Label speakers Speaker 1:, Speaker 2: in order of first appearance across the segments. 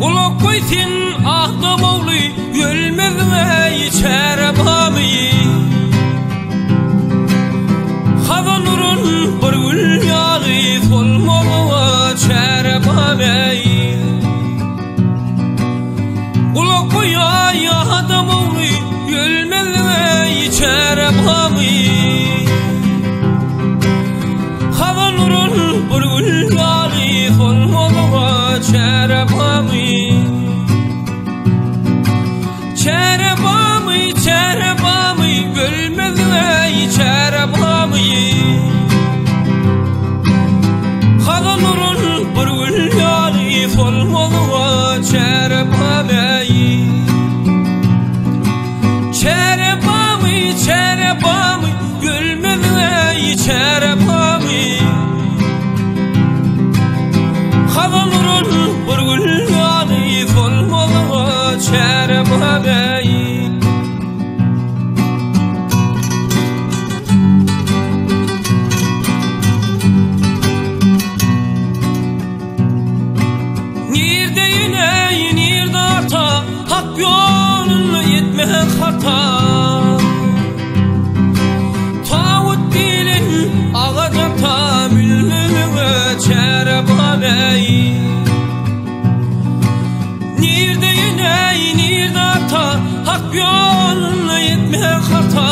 Speaker 1: Ula koytin ahda mavli ölmez ve içere bami Hazanurun bir gül yağı solmalı çere bami Ula koy ahda mavli ölmez ve içere bami Hazanurun bir gül yağı solmalı çere bami Çerebami gülmez ve çerebami Hazanurun bir gül yağı solmalı çerebami Çerebami gülmez ve çerebami Hazanurun bir gül yağı solmalı çerebami Hak yolunu yetmeyen hata Tağut bilin ağaca tamülmülüğü çerebami Nirdeyin ey nirde hata Hak yolunu yetmeyen hata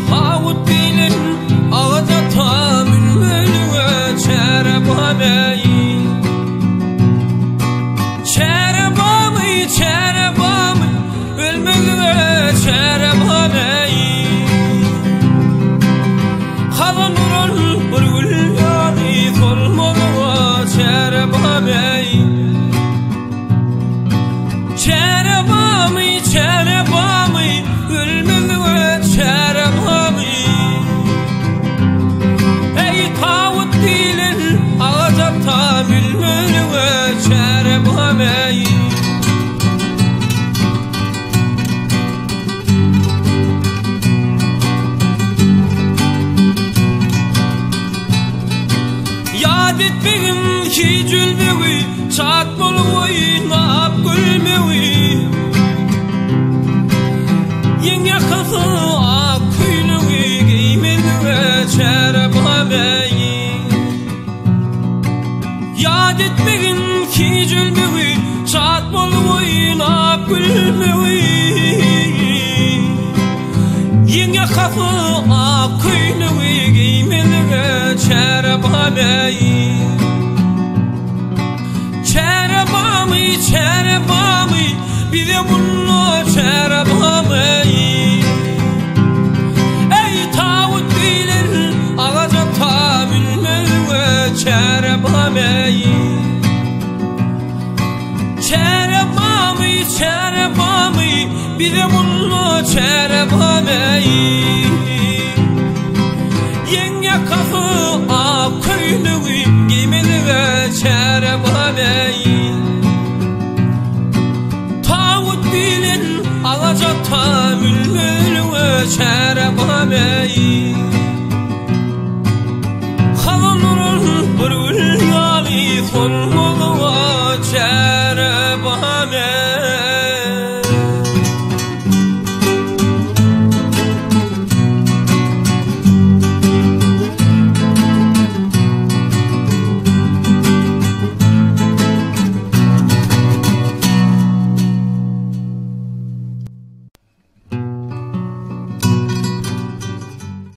Speaker 1: Tağut bilin ağaca tamülmülüğü çerebami Çerebami ölmeli ve çerebami Hazanurun bir gül yağı solmalı çerebami Çerebami ölmeli ve çerebami Ey tağut dilin ağaca tamülmeli ve çerebami Yad etmegin ki cülmevi çatmalı oynap gülmevi Yenge kızı ak küylüvi giymeli ve çerebami Yad etmegin ki cülmevi çatmalı oynap gülmevi Yenge kızı ak küylüvi giymeli ve çerebami Çerebami bir de bunu çerebami Ey tağut bilir ağaca tamülmeli ve çerebami Çerebami bir de bunu çerebami Yenge kızı ak köylüğü giymeli ve çerebami Tağut bilin ağaca tamülmeli ve çerebami Hazanurun bir gül yağı solmalı